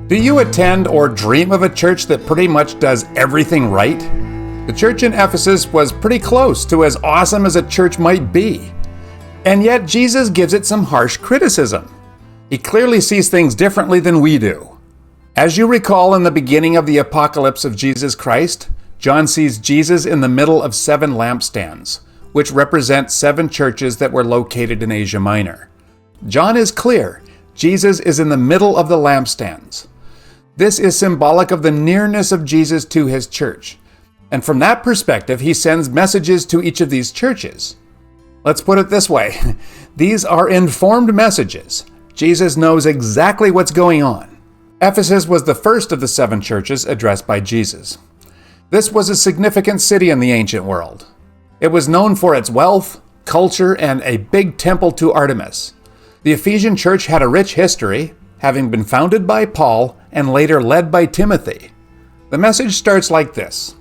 Do you attend or dream of a church that pretty much does everything right? The church in Ephesus was pretty close to as awesome as a church might be. And yet Jesus gives it some harsh criticism. He clearly sees things differently than we do. As you recall, in the beginning of the apocalypse of Jesus Christ, John sees Jesus in the middle of 7 lampstands, which represent 7 churches that were located in Asia Minor. John is clear. Jesus is in the middle of the lampstands. This is symbolic of the nearness of Jesus to his church. And from that perspective, he sends messages to each of these churches. Let's put it this way. These are informed messages. Jesus knows exactly what's going on. Ephesus was the first of the 7 churches addressed by Jesus. This was a significant city in the ancient world. It was known for its wealth, culture, and a big temple to Artemis. The Ephesian church had a rich history, having been founded by Paul and later led by Timothy. The message starts like this.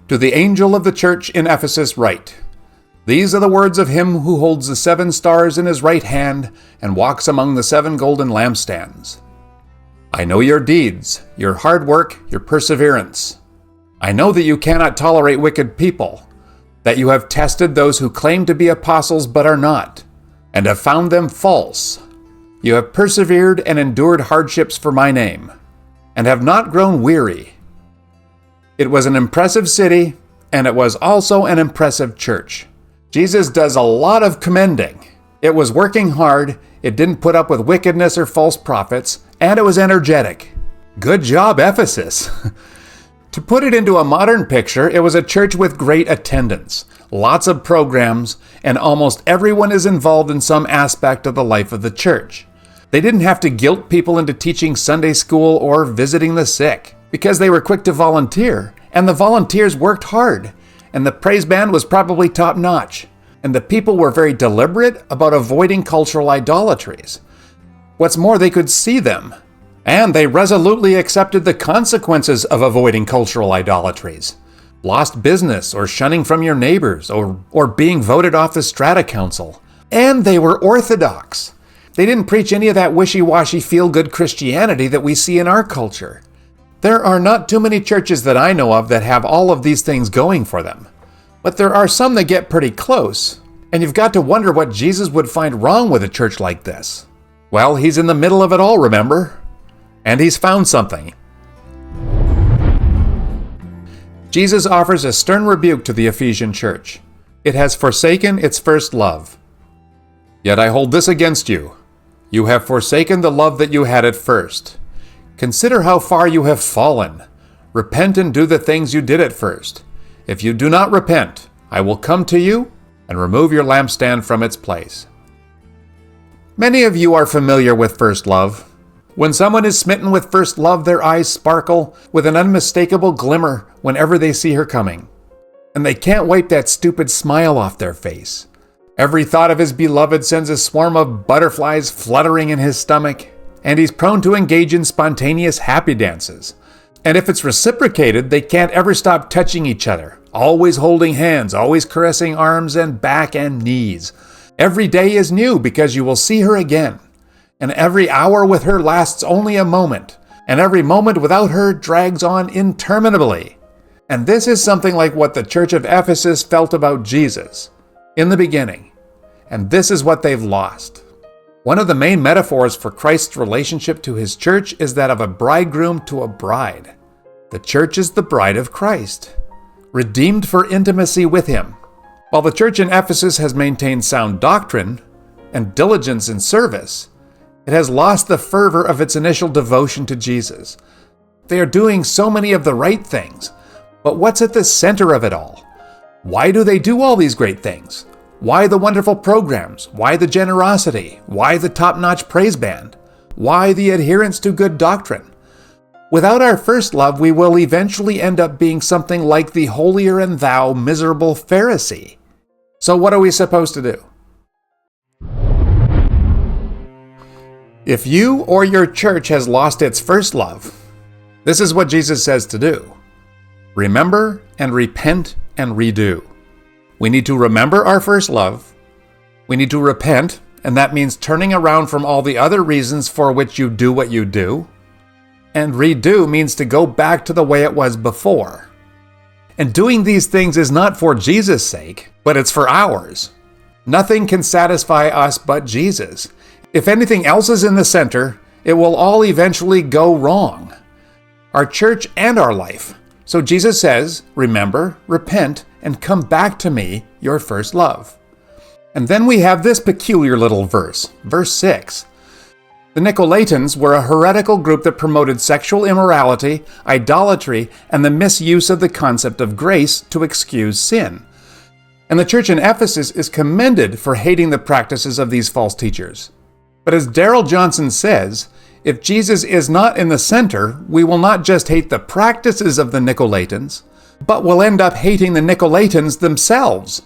To the angel of the church in Ephesus write, These are the words of him who holds the 7 stars in his right hand and walks among the 7 golden lampstands. I know your deeds, your hard work, your perseverance. I know that you cannot tolerate wicked people, that you have tested those who claim to be apostles but are not, and have found them false. You have persevered and endured hardships for my name, and have not grown weary. It was an impressive city, and it was also an impressive church. Jesus does a lot of commending. It was working hard, it didn't put up with wickedness or false prophets, and it was energetic. Good job, Ephesus. To put it into a modern picture, it was a church with great attendance, lots of programs, and almost everyone is involved in some aspect of the life of the church. They didn't have to guilt people into teaching Sunday school or visiting the sick, because they were quick to volunteer, and the volunteers worked hard, and the praise band was probably top-notch, and the people were very deliberate about avoiding cultural idolatries. What's more, they could see them, and they resolutely accepted the consequences of avoiding cultural idolatries. Lost business, or shunning from your neighbors, or being voted off the strata council. And they were orthodox. They didn't preach any of that wishy-washy feel-good Christianity that we see in our culture. There are not too many churches that I know of that have all of these things going for them. But there are some that get pretty close, and you've got to wonder what Jesus would find wrong with a church like this. Well, he's in the middle of it all, remember? And he's found something. Jesus offers a stern rebuke to the Ephesian church. It has forsaken its first love. Yet I hold this against you. You have forsaken the love that you had at first. Consider how far you have fallen. Repent and do the things you did at first. If you do not repent, I will come to you and remove your lampstand from its place. Many of you are familiar with first love. When someone is smitten with first love, their eyes sparkle with an unmistakable glimmer whenever they see her coming. And they can't wipe that stupid smile off their face. Every thought of his beloved sends a swarm of butterflies fluttering in his stomach, and he's prone to engage in spontaneous happy dances. And if it's reciprocated, they can't ever stop touching each other, always holding hands, always caressing arms and back and knees. Every day is new because you will see her again. And every hour with her lasts only a moment, and every moment without her drags on interminably. And this is something like what the church of Ephesus felt about Jesus in the beginning. And this is what they've lost. One of the main metaphors for Christ's relationship to his church is that of a bridegroom to a bride. The church is the bride of Christ, redeemed for intimacy with him. While the church in Ephesus has maintained sound doctrine and diligence in service, it has lost the fervor of its initial devotion to Jesus. They are doing so many of the right things, but what's at the center of it all? Why do they do all these great things? Why the wonderful programs? Why the generosity? Why the top-notch praise band? Why the adherence to good doctrine? Without our first love, we will eventually end up being something like the holier-than-thou miserable Pharisee. So what are we supposed to do? If you or your church has lost its first love, this is what Jesus says to do. Remember and repent and redo. We need to remember our first love. We need to repent, and that means turning around from all the other reasons for which you do what you do. And redo means to go back to the way it was before. And doing these things is not for Jesus' sake, but it's for ours. Nothing can satisfy us but Jesus. If anything else is in the center, it will all eventually go wrong. Our church and our life. So Jesus says, remember, repent, and come back to me, your first love. And then we have this peculiar little verse, verse 6. The Nicolaitans were a heretical group that promoted sexual immorality, idolatry, and the misuse of the concept of grace to excuse sin. And the church in Ephesus is commended for hating the practices of these false teachers. But as Darrell Johnson says, if Jesus is not in the center, we will not just hate the practices of the Nicolaitans, but will end up hating the Nicolaitans themselves.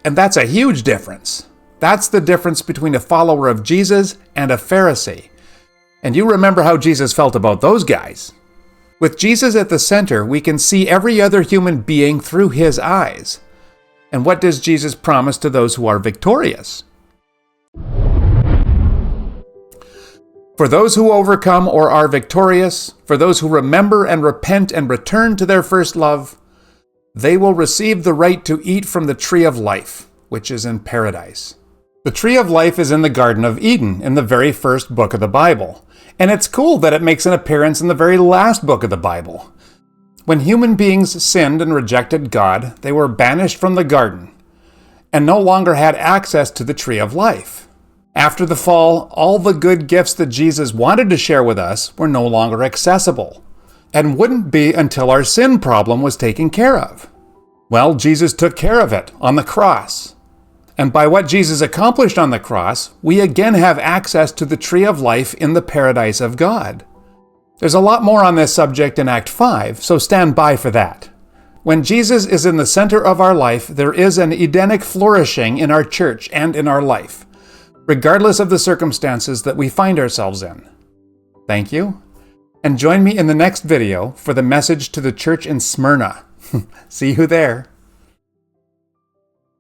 And that's a huge difference. That's the difference between a follower of Jesus and a Pharisee. And you remember how Jesus felt about those guys. With Jesus at the center, we can see every other human being through his eyes. And what does Jesus promise to those who are victorious? For those who overcome or are victorious, for those who remember and repent and return to their first love, they will receive the right to eat from the tree of life, which is in paradise. The tree of life is in the Garden of Eden, in the very first book of the Bible. And it's cool that it makes an appearance in the very last book of the Bible. When human beings sinned and rejected God, they were banished from the garden and no longer had access to the tree of life. After the fall, all the good gifts that Jesus wanted to share with us were no longer accessible, and wouldn't be until our sin problem was taken care of. Well, Jesus took care of it on the cross. And by what Jesus accomplished on the cross, we again have access to the tree of life in the paradise of God. There's a lot more on this subject in Act 5, so stand by for that. When Jesus is in the center of our life, there is an Edenic flourishing in our church and in our life, regardless of the circumstances that we find ourselves in. Thank you, and join me in the next video for the message to the church in Smyrna. See you there.